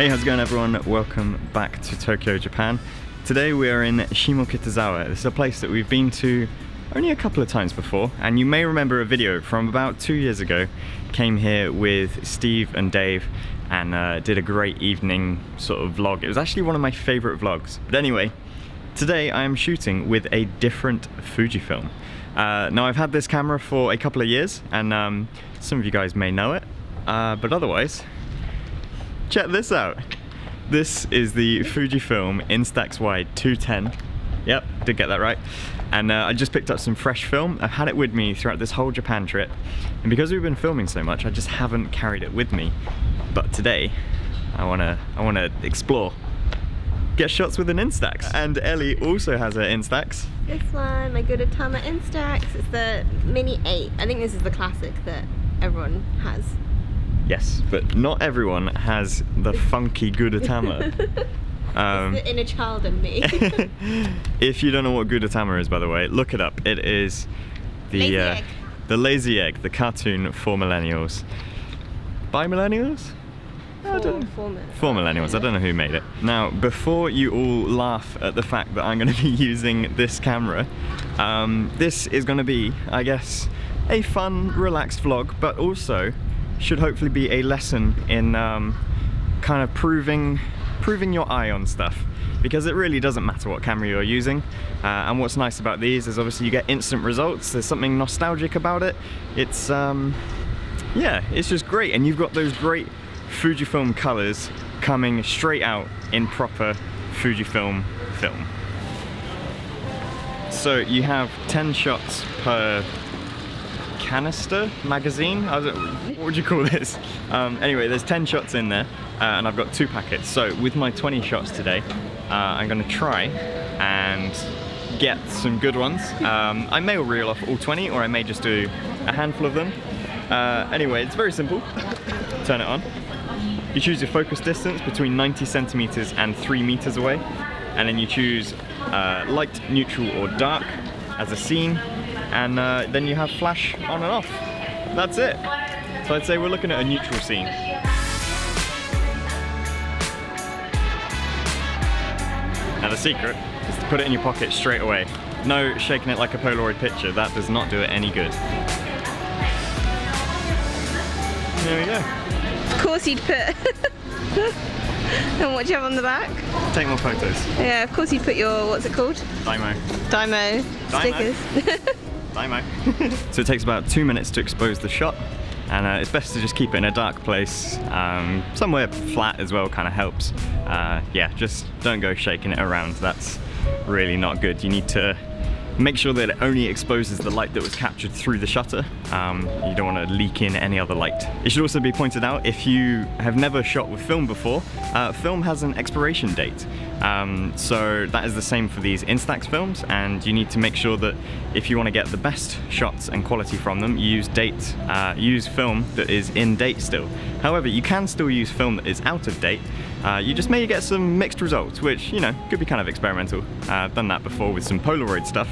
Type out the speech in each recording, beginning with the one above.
Hey, how's it going everyone? Welcome back to Tokyo, Japan. Today we are in Shimokitazawa. This is a place that we've been to only a couple of times before, and you may remember a video from about 2 years ago. Came here with Steve and Dave and did a great evening sort of vlog. It was actually one of my favorite vlogs. But anyway, today I am shooting with a different Fujifilm. Now I've had this camera for a couple of years, and some of you guys may know it, but otherwise, check this out. This is the Fujifilm Instax Wide 210. Yep, did get that right. And I just picked up some fresh film. I've had it with me throughout this whole Japan trip, and because we've been filming so much, I just haven't carried it with me. But today, I wanna explore, get shots with an Instax. And Ellie also has an Instax. This one, my Gudetama Instax. It's the Mini 8. I think this is the classic that everyone has. Yes, but not everyone has the funky Gudetama. It's the inner child in me. If you don't know what Gudetama is, by the way, look it up. It is the Lazy Egg, the cartoon for millennials. By millennials? For millennials. I don't know who made it. Now, before you all laugh at the fact that I'm going to be using this camera, this is going to be, I guess, a fun, relaxed vlog, but also should hopefully be a lesson in kind of proving your eye on stuff, because it really doesn't matter what camera you're using. And what's nice about these is obviously you get instant results. There's something nostalgic about it. It's yeah, it's just great, and you've got those great Fujifilm colors coming straight out in proper Fujifilm film. So you have 10 shots per canister magazine. What would you call this? Anyway, there's 10 shots in there, and I've got 2 packets. So with my 20 shots today, I'm going to try and get some good ones. I may reel off all 20, or I may just do a handful of them. Anyway, it's very simple. Turn it on. You choose your focus distance between 90 centimeters and 3 meters away, and then you choose light, neutral, or dark as a scene. And then you have flash on and off. That's it. So I'd say we're looking at a neutral scene. Now the secret is to put it in your pocket straight away. No shaking it like a Polaroid picture, that does not do it any good. There we go. Of course you'd put... And what do you have on the back? Take more photos. Yeah, of course you'd put your, what's it called? Dymo stickers. Dymo. So it takes about 2 minutes to expose the shot, and it's best to just keep it in a dark place. Somewhere flat as well kind of helps. Yeah, just don't go shaking it around. That's really not good. You need to make sure that it only exposes the light that was captured through the shutter. You don't want to leak in any other light. It should also be pointed out, if you have never shot with film before, film has an expiration date. So that is the same for these Instax films, and you need to make sure that if you want to get the best shots and quality from them, you use film that is in date still. However, you can still use film that is out of date. You just may get some mixed results, which, you know, could be kind of experimental. I've done that before with some Polaroid stuff,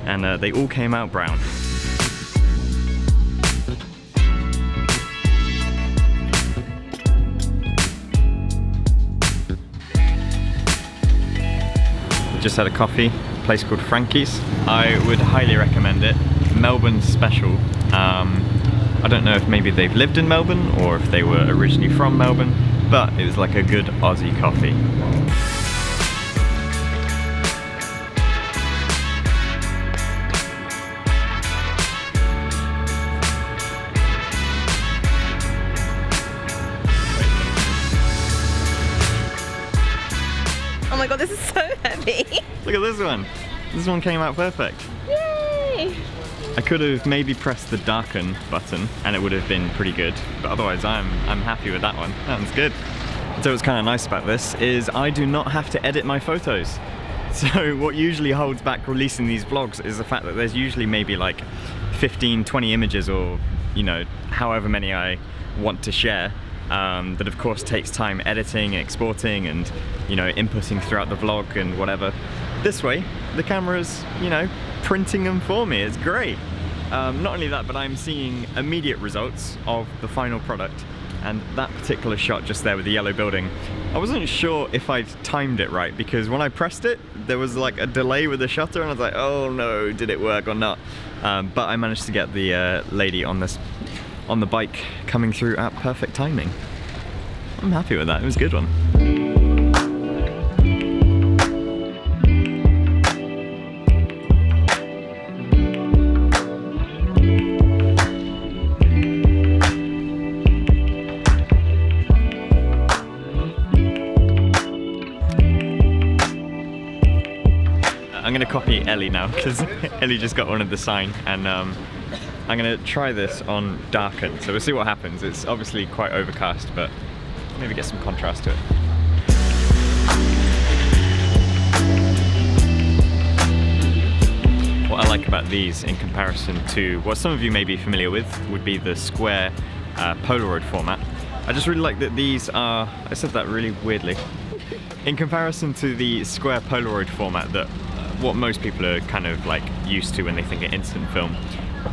and they all came out brown. Just had a coffee, a place called Frankie's. I would highly recommend it. Melbourne special. I don't know if maybe they've lived in Melbourne or if they were originally from Melbourne, but it was like a good Aussie coffee. Oh my god, this is so heavy. Look at this one. This one came out perfect. Yay! I could have maybe pressed the darken button and it would have been pretty good, but otherwise I'm happy with that one. That one's good. So what's kind of nice about this is I do not have to edit my photos. So what usually holds back releasing these vlogs is the fact that there's usually maybe like 15, 20 images, or, you know, however many I want to share. That of course takes time editing, exporting, and, you know, inputting throughout the vlog and whatever. This way, the camera's, you know, printing them for me. It's great. Not only that, but I'm seeing immediate results of the final product. And that particular shot just there with the yellow building, I wasn't sure if I'd timed it right, because when I pressed it, there was like a delay with the shutter, and I was like, oh no, did it work or not? But I managed to get the lady on the bike coming through at perfect timing. I'm happy with that, it was a good one. I'm gonna copy Ellie now, because Ellie just got one of the sign, and I'm gonna try this on darken, so we'll see what happens. It's obviously quite overcast, but maybe get some contrast to it. What I like about these in comparison to what some of you may be familiar with would be the square Polaroid format. I just really like that these are, I said that really weirdly, in comparison to the square Polaroid format that what most people are kind of like used to when they think of instant film.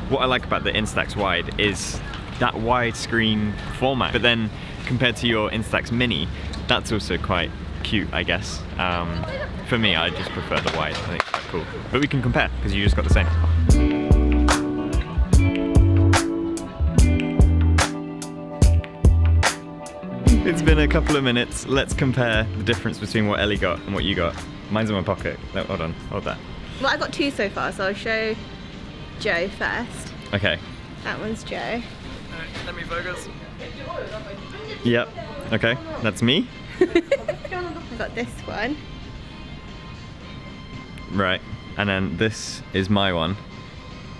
What I like about the Instax Wide is that widescreen format, but then compared to your Instax Mini, that's also quite cute, I guess. For me, I just prefer the wide. I think it's quite cool. But we can compare, because you just got the same. It's been a couple of minutes. Let's compare the difference between what Ellie got and what you got. Mine's in my pocket. No, hold on, hold that. Well, I got two so far, so I'll show Joe first. Okay. That one's Joe. Alright, let me focus. Yep, okay, that's me. I got this one. Right, and then this is my one.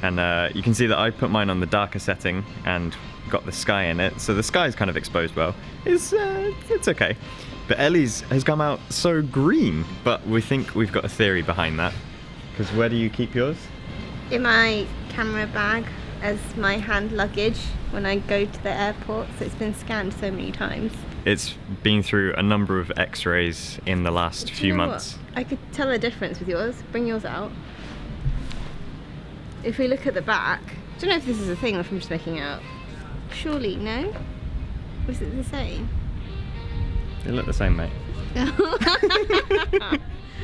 And you can see that I put mine on the darker setting and got the sky in it, so the sky's kind of exposed well. It's okay. But Ellie's has come out so green, but we think we've got a theory behind that. Because where do you keep yours? In my camera bag as my hand luggage when I go to the airport, so it's been scanned so many times. It's been through a number of x-rays in the last few months. What? I could tell the difference with yours. Bring yours out. If we look at the back, I don't know if this is a thing or if I'm just making it up. Surely, no? Was it the same? They look the same, mate.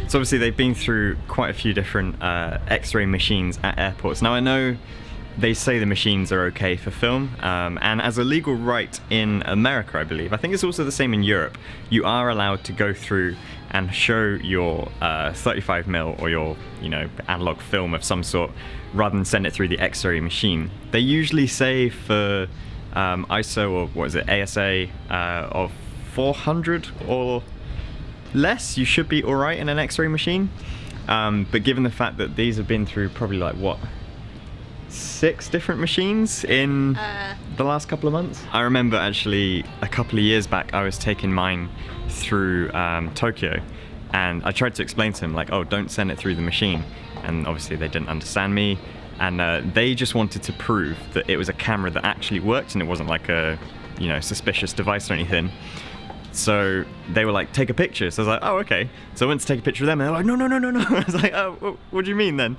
So obviously they've been through quite a few different x-ray machines at airports. Now I know they say the machines are okay for film, and as a legal right in America, I believe, I think it's also the same in Europe, you are allowed to go through and show your 35mm or your, you know, analog film of some sort, rather than send it through the x-ray machine. They usually say for ISO, or what is it, ASA of 400 or less, you should be alright in an x-ray machine. But given the fact that these have been through probably like, what, 6 different machines in the last couple of months? I remember actually a couple of years back I was taking mine through Tokyo, and I tried to explain to them like, oh, don't send it through the machine, and obviously they didn't understand me, and they just wanted to prove that it was a camera that actually worked and it wasn't like a, you know, suspicious device or anything. So they were like, take a picture. So I was like, oh, okay. So I went to take a picture of them, and they're like, no, no, no, no, no. I was like, oh, what do you mean then?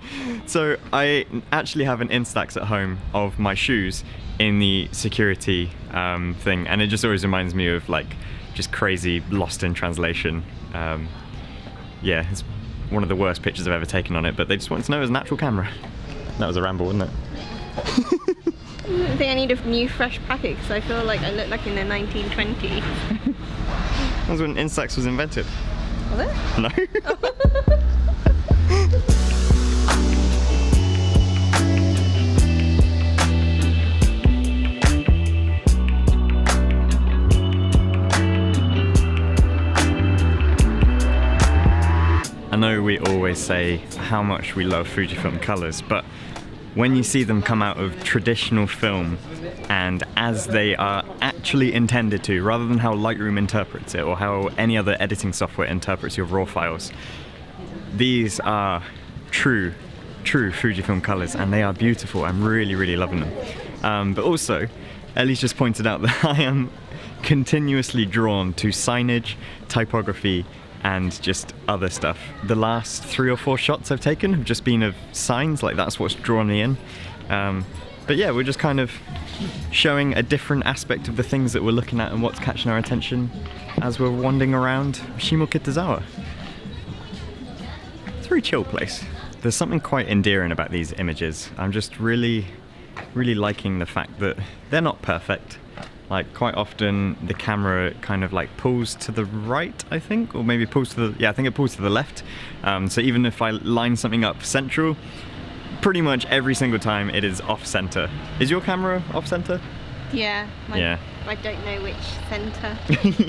So I actually have an Instax at home of my shoes in the security thing, and it just always reminds me of like just crazy lost in translation. Yeah, it's one of the worst pictures I've ever taken on it, but they just wanted to know it was an actual camera. That was a ramble, wasn't it? I think I need a new fresh packet because I feel like I look like in the 1920s. That was when Instax was invented. Was it? No. I know we always say how much we love Fujifilm colours, but when you see them come out of traditional film and as they are actually intended to, rather than how Lightroom interprets it or how any other editing software interprets your raw files, these are true Fujifilm colours, and they are beautiful. I'm really, really loving them. But also, Ellie's just pointed out that I am continuously drawn to signage, typography, and just other stuff. The last 3 or 4 shots I've taken have just been of signs, like that's what's drawn me in. But yeah, we're just kind of showing a different aspect of the things that we're looking at and what's catching our attention as we're wandering around Shimokitazawa. It's a very chill place. There's something quite endearing about these images. I'm just really liking the fact that they're not perfect. Like, quite often the camera kind of like pulls to the right, I think, or maybe pulls to the, yeah, I think it pulls to the left. So even if I line something up central, pretty much every single time it is off center. Is your camera off center? Yeah. Yeah. I don't know which center.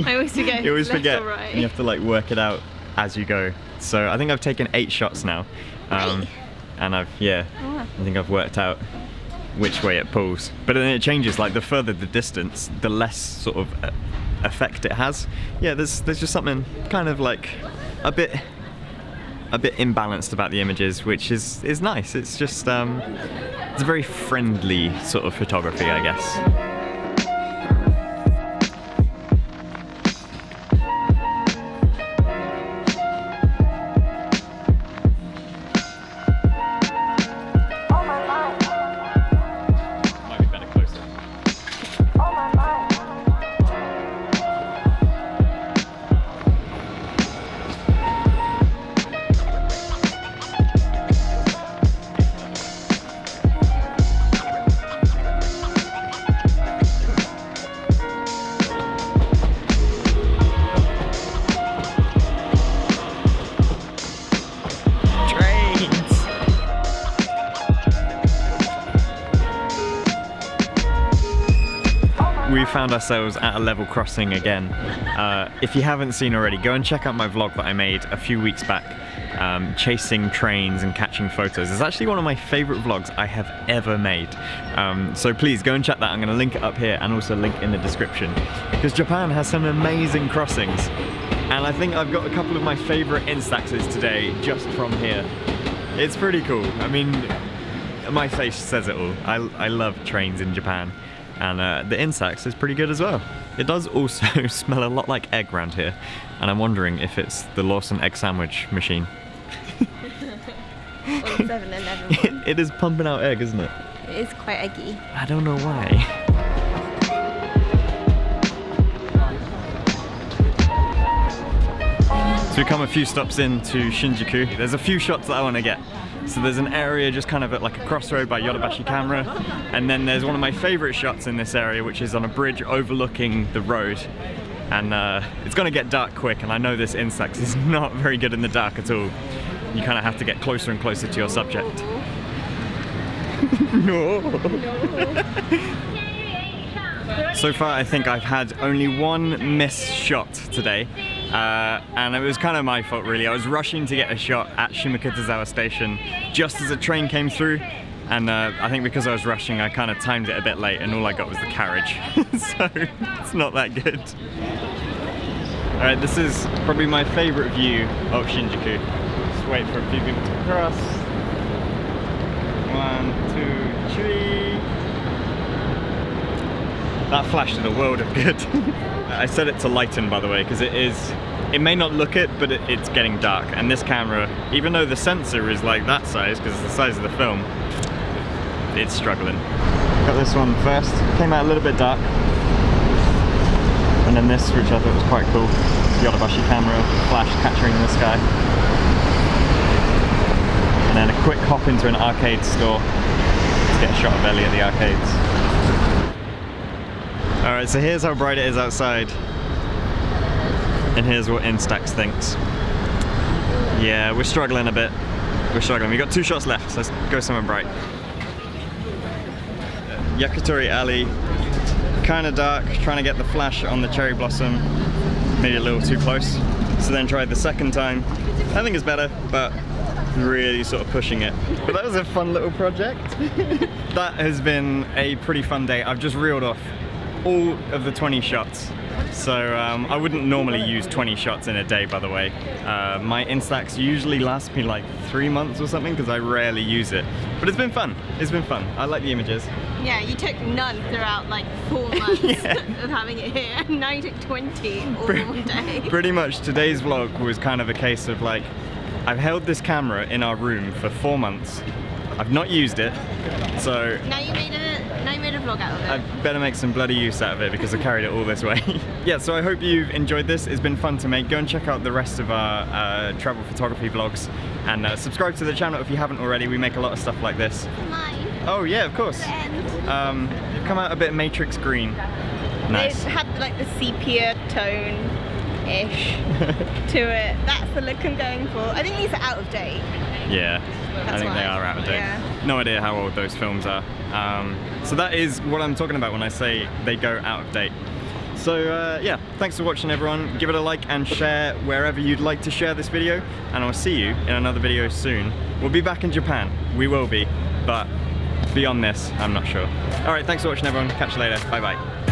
I always forget. You always forget. Or right. You have to like work it out as you go. So I think I've taken 8 shots now. And I think I've worked out which way it pulls. But then it changes, like the further the distance, the less sort of effect it has. Yeah, there's just something kind of like a bit imbalanced about the images, which is nice. It's just it's a very friendly sort of photography, I guess. We found ourselves at a level crossing again. If you haven't seen already, go and check out my vlog that I made a few weeks back, chasing trains and catching photos. It's actually one of my favourite vlogs I have ever made. So please go and check that. I'm going to link it up here and also link in the description, because Japan has some amazing crossings, and I think I've got a couple of my favourite Instaxes today just from here. It's pretty cool. I mean, my face says it all. I love trains in Japan. And the Instax is pretty good as well. It does also smell a lot like egg around here, and I'm wondering if it's the Lawson egg sandwich machine. Or the 7-Eleven one. It is pumping out egg, isn't it? It is quite eggy. I don't know why. So we come a few stops into Shinjuku. There's a few shots that I want to get. So there's an area just kind of at like a crossroad by Yodobashi Camera, and then there's one of my favourite shots in this area, which is on a bridge overlooking the road. And it's going to get dark quick, and I know this Instax is not very good in the dark at all. You kind of have to get closer and closer to your subject. No. So far I think I've had only one missed shot today. And it was kind of my fault really. I was rushing to get a shot at Shimokitazawa station just as a train came through, and I think because I was rushing I kind of timed it a bit late, and all I got was the carriage. So it's not that good. Alright, this is probably my favourite view of Shinjuku. Just wait for a few people to cross. 1, 2, 3. That flash did a world of good. I set it to lighten, by the way, because it may not look it, but it's getting dark. And this camera, even though the sensor is like that size, because it's the size of the film, it's struggling. Got this one first, came out a little bit dark. And then this, which I thought was quite cool, Yodobashi Camera, flash capturing the sky. And then a quick hop into an arcade store to get a shot of Ellie at the arcades. Alright, so here's how bright it is outside, and here's what Instax thinks. Yeah, we're struggling a bit. We're struggling. We've got 2 shots left, so let's go somewhere bright. Yakitori Alley, kind of dark, trying to get the flash on the cherry blossom. Maybe a little too close. So then tried the second time. I think it's better, but really sort of pushing it. But that was a fun little project. That has been a pretty fun day. I've just reeled off all of the 20 shots. So I wouldn't normally use 20 shots in a day, by the way. My Instax usually lasts me like 3 months or something, because I rarely use it. But it's been fun. It's been fun. I like the images. Yeah, you took none throughout like 4 months of having it here, and now you took 20 all day. Pretty much today's vlog was kind of a case of like, I've held this camera in our room for 4 months. I've not used it, so Now you made a vlog out of it. I better make some bloody use out of it because I carried it all this way. Yeah, so I hope you've enjoyed this. It's been fun to make. Go and check out the rest of our travel photography vlogs, and subscribe to the channel if you haven't already. We make a lot of stuff like this. Mine. Oh yeah, of course. You've come out a bit matrix green. Nice. It had like the sepia tone-ish to it. That's the look I'm going for. I think these are out of date. Yeah, I think why. they are out of date. Yeah. No idea how old those films are. So that is what I'm talking about when I say they go out of date. So yeah, thanks for watching everyone. Give it a like and share wherever you'd like to share this video, and I'll see you in another video soon. We'll be back in Japan. We will be, but beyond this, I'm not sure. Alright, thanks for watching everyone. Catch you later. Bye bye.